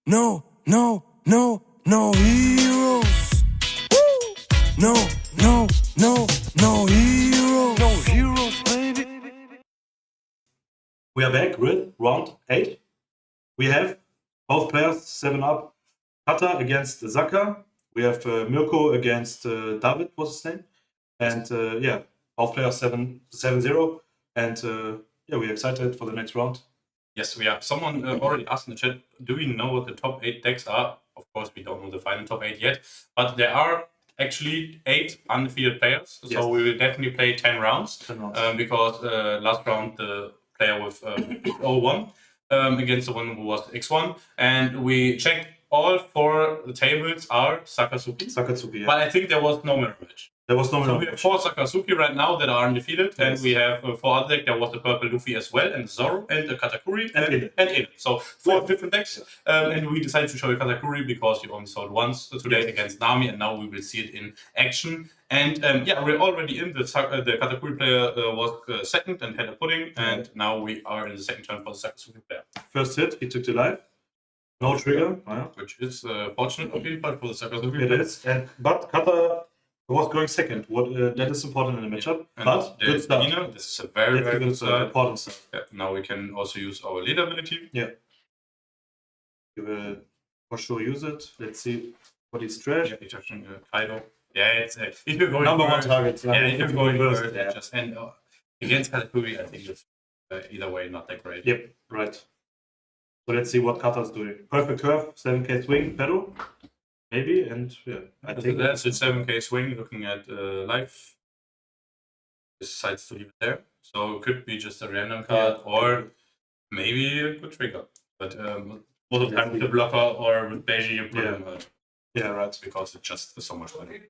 No heroes. No heroes. No heroes, baby. We are back with round 8. We have both players 7 up. Kata against Zaka. We have Mirko against David, what's his name? And both players 7-0. And we're excited for the next round. Yes, we are. Someone already asked in the chat, do we know what the top 8 decks are? Of course, we don't know the final top 8 yet, but there are actually 8 undefeated players, so Yes. we will definitely play 10 rounds, because last round the player with X01 against the one who was X1, and we checked all 4 tables are Sakazuki. Yeah. But I think there was no mirror match. There was no So we have 4 Sakazuki right now that are undefeated, and we have 4 other decks. There was the purple Luffy as well, and Zoro, and the Katakuri, and Ele. So 4 different decks, and we decided to show you Katakuri because you only saw it once today against Nami, and now we will see it in action. And we're already in. The Katakuri player was second and had a pudding, and now we are in the second turn for the Sakazuki player. First hit, he took the life. No trigger. Which is fortunate, okay, but for the Sakazuki It is. But Kata was going second. That is important in the matchup. And but good start. This is a very good start. Important start. Yeah, now we can also use our leader ability. Yeah. We will for sure use it. Let's see what he's trash. Yeah, he's touching Kaido. Yeah, it's if you're going number first, 1 target. Yeah, if you're going first, yeah. just and against Katakuri, I think it's either way not that great. Yep, right. So let's see what Kata's doing. Perfect curve, 7k swing, pedal. Maybe, and yeah, I think that's a 7k swing. Looking at life, decides to leave it there. So it could be just a random card, or maybe a good trigger. But most of the time with the blocker or with Beiji, you put him. Yeah, right. Because it's just so much money.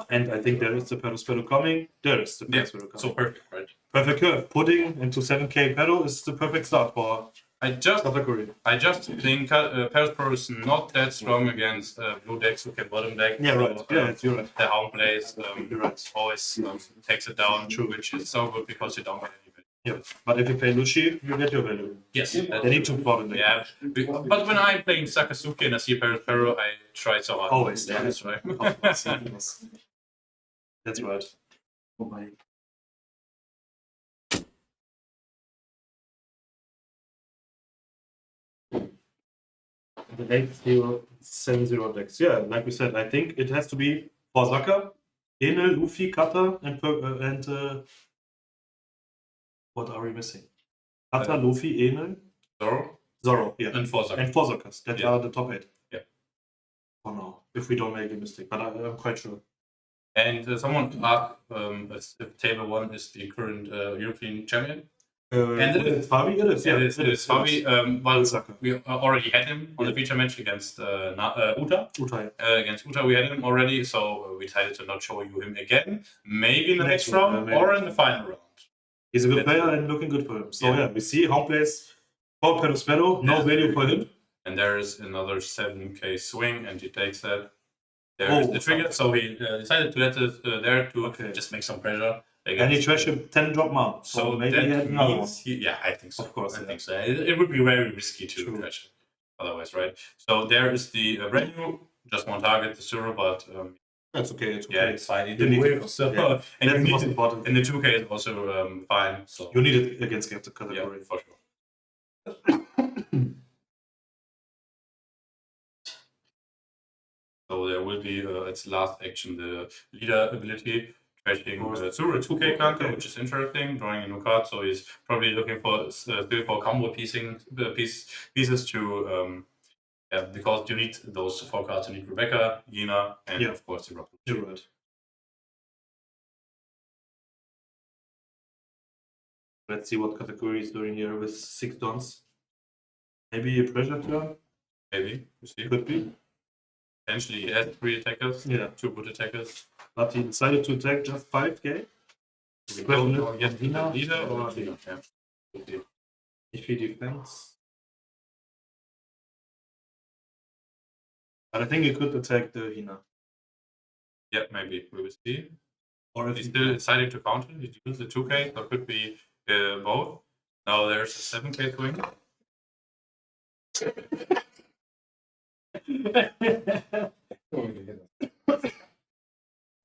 And I think there is the pedal spell coming. There is the pedal spell coming. So perfect, right? Perfect curve. Putting into 7k pedal is the perfect start for I just think Paris Pro is not that strong against blue decks who can bottom deck. Yeah, right. You're right. The Hound plays always takes it down, which is so good because you don't get any value. Yeah, but if you play Lushi, you get your value. Yes. They need to bottom deck. Yeah, but when I'm playing Sakazuki and I see Paris Pro, I try so hard. Always. Yeah, that's right. That's right. Oh my. The 8-0-7-0 decks. Yeah, like we said, I think it has to be for Zaka, Enel, Luffy, Kata, and what are we missing? Kata, Luffy, Enel, Zoro, yeah, and 4 Zakas. And 4 Zakas. That are the top 8. Yeah. Oh no, if we don't make a mistake, but I'm quite sure. And someone asked if table 1 is the current European champion. And it is Fabi. It is. Yeah, it is Fabi. Well, we already had him on the feature match against Uta. Against Uta, we had him already, so we decided to not show you him again. Maybe in the next round or in the final round. He's a good player and looking good for him. So we see Hound plays 4 pedal spello, no value for him. And there is another 7k swing, and he takes that. There is the trigger, so he decided to let it there to just make some pressure. And he trashed a 10 drop mount. So maybe that means I think so. Of course, I think so. It would be very risky to trash it otherwise, right? So there is the brand new, just 1 target, the Zero, but that's okay. Yeah, it's fine. It didn't win, so and that's the most important. And the 2k is also fine. So you need it against Katakuri. Yeah, for sure. So there will be its last action, the leader ability. Trashing Zuru 2k card, which is interesting, drawing a new card, so he's probably looking for still for combo pieces to because you need those 4 cards. You need Rebecca, Yena, and of course the Rock. You're right. Let's see what Katakuri is doing here with 6 dons. Maybe a pressure turn? Maybe, you see. Could be. Potentially he has 3 attackers, 2 good attackers. But he decided to attack just 5k. We don't know yet the leader or Yena. Yeah. If he defends. But I think he could attack the Hina. Yeah, maybe. We will see. Or if he still decided to counter, he used the 2k, so it could be both. Now there's a 7k swing.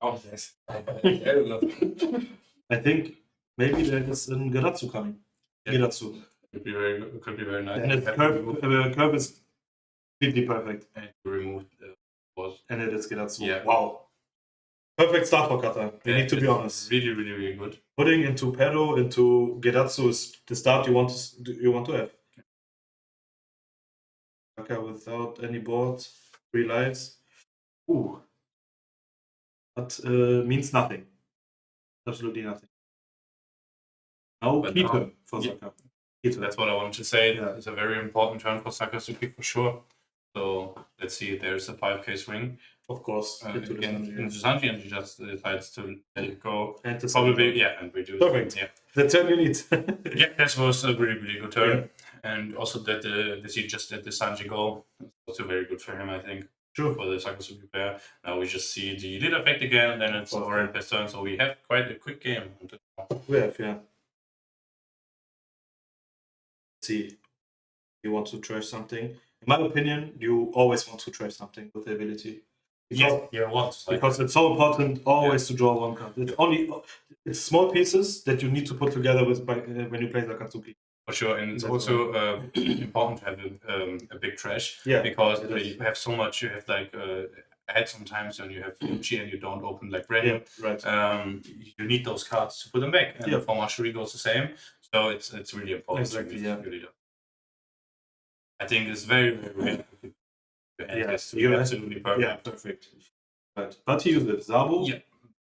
Oh, yes. I think maybe there is a Geratsu coming. Yeah. Geratsu. Could be very nice. And its curve is completely perfect. And you remove the was. And it is Geratsu. Yeah. Wow. Perfect start for kata. We Yeah, need to be it's honest. Really, really, really good. Putting into Pero, into Geratsu is the start you want to have. Okay, without any board, 3 lives. Ooh. That means nothing. Absolutely nothing. Now But key now- turn for yeah. Saka. Key turn. That's what I wanted to say. Yeah. It's a very important turn for Sakazuki for sure. So let's see. There's a 5k swing Of course. Into the again Sanji, in Sanji, and he just decides to let it go. And the Probably, Sanji. yeah, and reduce. Perfect. Yeah, The turn you need. yeah, that was a really, really good turn. And also that he just let the Sanji go. Also very good for him, I think. Sure. For the Sakazuki player. Now we just see the lead effect again, and then it's course, our best turn. So we have quite a quick game. We have, yeah. Let's see. You want to trash something. In my opinion, you always want to trash something with the ability. Because it's so important always to draw one card. It's small pieces that you need to put together when you play Sakazuki. For sure, and it's That's also important to have a big trash. Yeah, because it is. you have so much. You have like had sometimes when you have Fuji and you don't open like brand new. Yeah, right. You need those cards to put them back. And Yeah. for Mashuri goes the same. So it's really important. Exactly, to yeah. your leader. I think it's very, very rare. Yes, to be absolutely perfect. Yeah, perfect. Right. But he used it. Zabu? Yeah.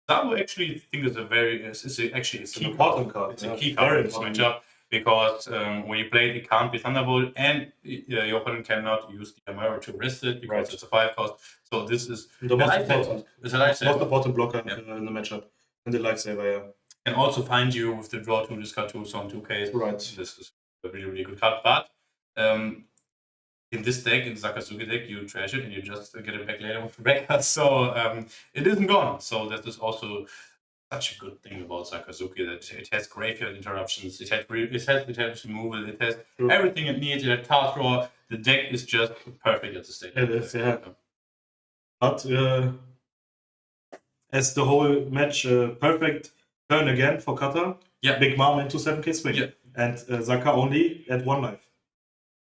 Zabu actually I think is a very it's an important card. It's a Yeah, key card very in this important. matchup because when you play it, it can't be Thunderbolt, and your opponent cannot use the Amaro to rest it because Right. it's a 5 cost. So this is The most lifesaver. important. It's a lifesaver. Most important blocker Yeah. in the matchup. And the lifesaver, yeah. And also find you with the draw 2, discard 2, so on 2Ks. Right. This is a really, really good card. But in this deck, in the Sakazuki deck, you trash it and you just get it back later with the record. So it isn't gone. So that is also such a good thing about Sakazuki, that it has graveyard interruptions, it has removal, it has everything it needs, it has card draw. The deck is just perfect at the stage. It is, yeah. But as the whole match, perfect turn again for Kata. Yeah. Big Mom into 7k swing. Yeah. And Saka only at 1 life.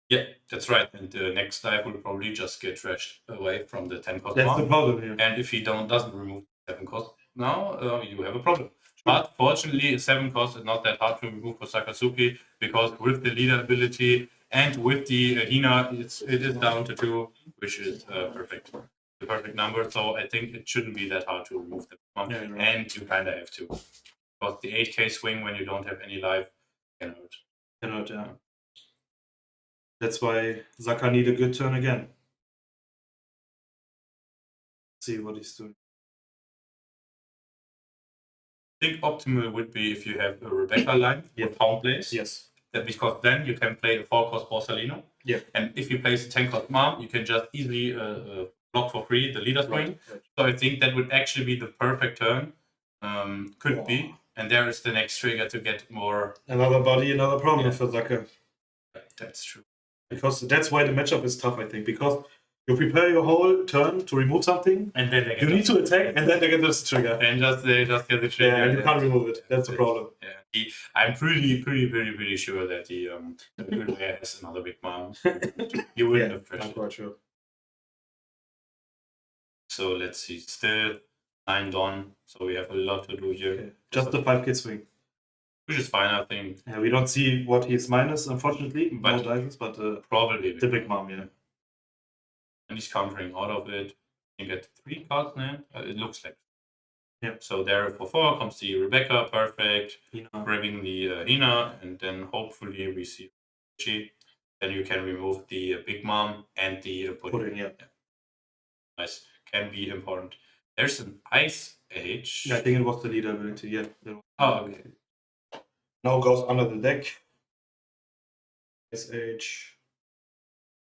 Yeah, that's right. And the next dive will probably just get trashed away from the 10 cost. That's the problem here. And if he doesn't remove 7 cost now, you have a problem. But fortunately, 7 cost is not that hard to remove for Sakazuki because with the leader ability and with the Hina, it is down to 2, which is perfect. The perfect number. So I think it shouldn't be that hard to remove them. Yeah, right. And you kind of have to. Because the 8k swing when you don't have any life can hurt. Can hurt, yeah. That's why Saka need a good turn again. See what he's doing. I think optimal would be if you have a Rebecca line with Pound plays. Yes. Because then you can play a 4-cost Borsalino. Yeah. And if you place a 10-cost Mom, you can just easily block for free the leader swing. Right. So I think that would actually be the perfect turn. Could be. And there is the next trigger to get more. Another body, another problem for Saka. That's true. Because that's why the matchup is tough, I think. Because you prepare your whole turn to remove something, and then you need to attack, and then they get this trigger. And they just get the trigger. Yeah, and you can't remove it. That's the problem. Yeah, I'm pretty sure that the good player has another big Mom. You wouldn't have pressured. I'm quite sure. So let's see. Still 9 done. So we have a lot to do here. Okay. Just the 5k swing. Which is fine, I think. Yeah, we don't see what he's minus, unfortunately. No dices, but probably the big Mom, yeah. And he's countering out of it. You get 3 cards now. It looks like. Yeah. So there for 4 comes the Rebecca, perfect. Hina. Grabbing the Hina, and then hopefully we see Chi. Then you can remove the Big Mom and the pudding. Yeah. Nice. Can be important. There's an Ice Age. Yeah, I think it was the leader ability, yeah. Oh, okay. Now goes under the deck. Ice Age.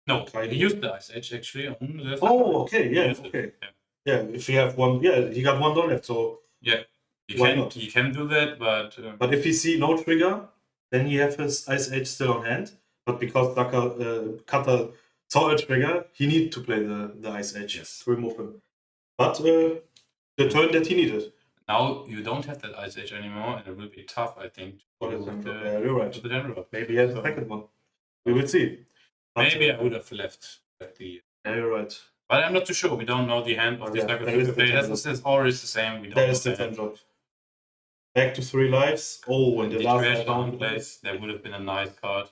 No, he used the Ice Age actually. Oh, okay, yeah, okay. Yeah, if you have one, yeah, he got 1 left, so yeah, he can do that, but but if he see no trigger, then he have his Ice Age still on hand. But because Kata saw a trigger, he needed to play the Ice Edge to remove him. But the turn that he needed. Now you don't have that Ice Edge anymore, and it will be tough, I think, to You're right. the general. Maybe he has a second one. We will see. But, maybe I would have left the. Yeah, you're right. But I'm not too sure. We don't know the hand of this Sakazuki player. That's always the same. We don't That know is the the 10 hand. drop. Back to 3 lives. Oh, and the last trash down round place, there would have been a nice card.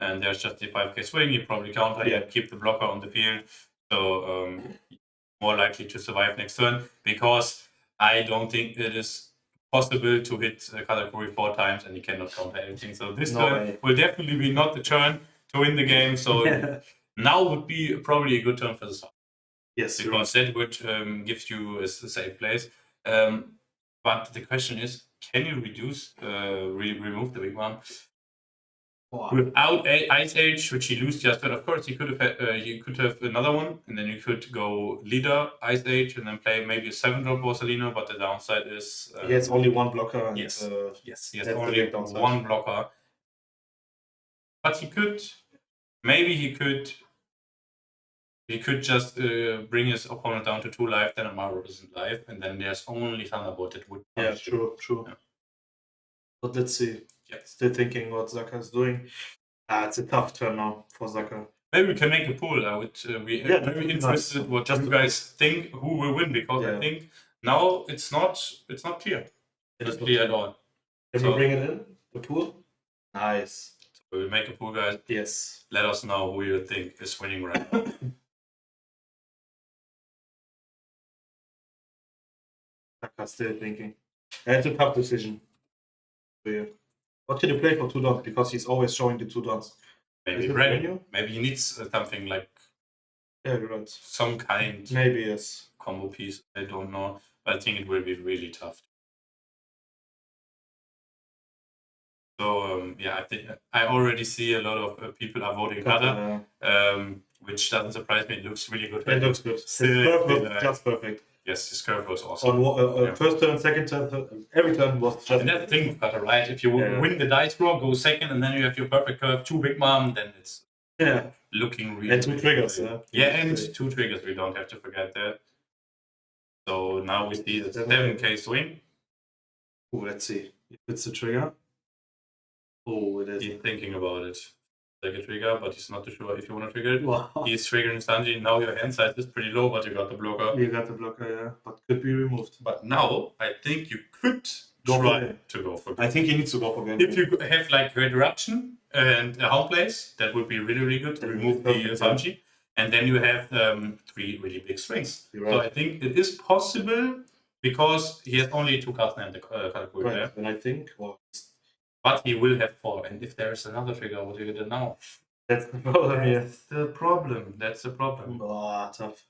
And there's just the 5k swing. You probably counter, Yeah. keep the blocker on the field. So more likely to survive next turn, because I don't think it is possible to hit Katakuri 4 times and he cannot counter anything. So this turn will definitely be not the turn to win the game. So now would be probably a good turn for the side. Yes, because that would give you a safe place. But the question is, can you reduce, remove the big one without Ice Age, which he lose just? But of course, you could have another one, and then you could go leader Ice Age, and then play maybe a 7-drop Borsalino. But the downside is he has only one blocker. And, yes, he has that's only the downside. one blocker. But maybe he could just bring his opponent down to 2 life, then Amaro isn't live, and then there's only Thunderbolt that would punish. Yeah, true. Yeah. But let's see. Yeah. Still thinking what Zaka is doing. It's a tough turn now for Zaka. Maybe we can make a pool. I would be very interested what you guys think who will win, because I think now it's not clear. It's not clear at all. Can we bring it in, the pool? Nice. So we'll make a pool, guys. Yes. Let us know who you think is winning right now. Zaka still thinking. It's a tough decision. What can you play for 2 dons? Because he's always showing the 2 dons. Maybe Revenue. Maybe he needs something like right. Some kind maybe yes. Combo piece. I don't know. But I think it will be really tough. So I think I already see a lot of people are voting Kata, which doesn't surprise me. It looks really good. It looks good. Perfect, just perfect. Yes, his curve was awesome. On first turn, second turn, every turn was just. And that's the thing with Kata, right? If you win the dice draw, go second, and then you have your perfect curve, 2 big mom, then it's looking really. And 2 triggers, and 2 triggers. We don't have to forget that. So now we see the 7k swing. Oh, let's see if it's a trigger. Oh, it is. He's thinking about it. Like a trigger, but he's not too sure if you want to trigger it. Wow. He's triggering Sanji. Now your hand size is pretty low, but you got the blocker. You got the blocker, yeah. But could be removed. But now I think you could try to go for game. I think he needs to go for game. If you have like Great Eruption and a home place, that would be really, really good to remove the Sanji. And then you have 3 really big strings. Right. So I think it is possible, because he has only 2 cards named Katakuri there. And I think, but he will have 4. And if there is another trigger, what do you do now? That's the problem. That's the problem. Oh, tough.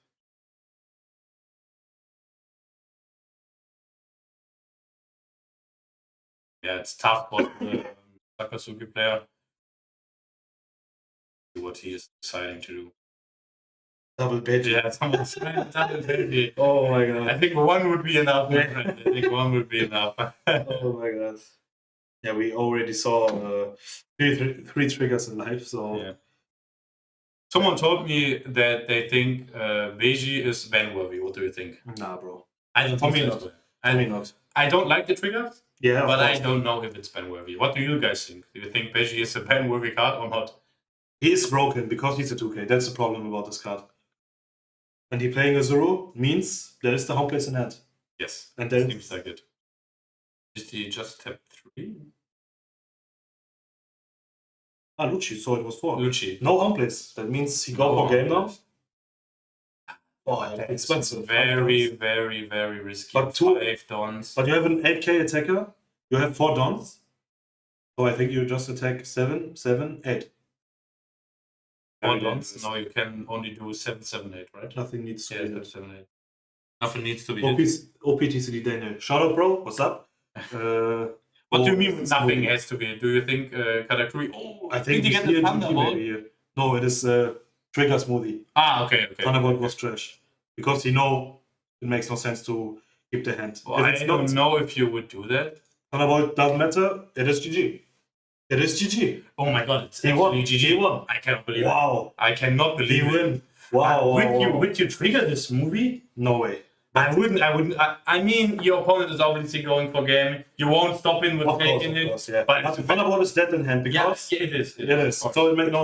Yeah, it's tough for the Sakazuki player. See what he is deciding to do. Double baby. Yeah, someone said double baby. Oh my god. I think 1 would be enough, my friend. I think 1 would be enough. Oh my god. Yeah, we already saw 3 triggers in life, so. Yeah. Someone told me that they think Beiji is ban-worthy. What do you think? Nah, bro. I don't think so. Not. I don't like the triggers, yeah, but I don't know if it's ban-worthy. What do you guys think? Do you think Beiji is a ban-worthy card or not? He is broken because he's a 2k. That's the problem about this card. And he playing a 0 means there is the home place in hand. Yes, and then seems like it. Did he just tap 3? Ah, Lucci, so it was 4. Lucci. No home place. That means he go for game now. Oh, that's expensive. Very, very, very risky. But 5 dons. But you have an 8k attacker. You have 4 dons. So I think you just attack 7, 7, 8. 4 dons? No, you can only do 7, 7, 8, right? Nothing needs to be done. 7, 8. Nothing needs to be OPTCD Daniel. Shout out, bro. What's up? What do you mean nothing has to be? Do you think Katakuri? Oh, I think he get the Thunderbolt. No, it is Trigger Smoothie. Ah, okay. Thunderbolt was trash. Because he know it makes no sense to keep the hand. Well, I don't know if you would do that. Thunderbolt doesn't matter. It is GG. It is GG. Oh my god, it's He won. actually GG. He won. I cannot believe it. Wow. I cannot He believe it. win. Wow. Would you trigger this movie? No way. I wouldn't. I mean, your opponent is obviously going for game. You won't stop him with taking it. Yeah. But Thunderbolt is dead in hand because it is. it is. So it made no.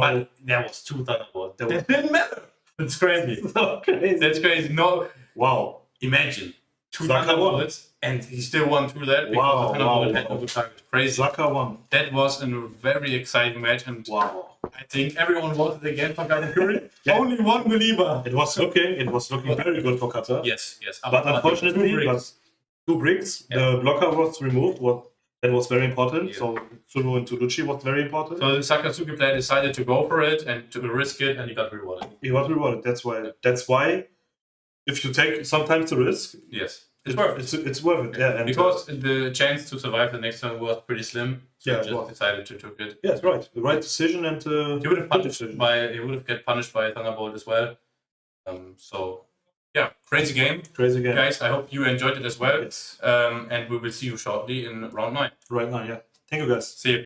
But there was 2 Thunderbolts. That didn't matter. That's crazy. So crazy. That's crazy. No. Wow. Imagine 2 Zaka Thunderbolts, and he still won through that because the Thunderbolt had no good target. Crazy. Zaka won. That was a very exciting match, and Wow. I think everyone voted again for Katakuri. Only one believer. It was looking very good for Kata. Yes. But unfortunately, two bricks. The blocker was removed. That was very important. So Tsuru and Tsuruchi was very important. So the Sakazuki player decided to go for it and to risk it, and he got rewarded. He was rewarded. That's why if you take sometimes the risk, yes, it's worth it. It's worth it. Yeah, and because the chance to survive the next turn was pretty slim. So Yeah, he just decided to take it. Yeah, it's right. The right decision, and he would have get punished by Thunderbolt as well. So yeah, crazy game. Crazy game. Guys, I hope you enjoyed it as well. Yes. And we will see you shortly in round 9. Right now, yeah. Thank you, guys. See you.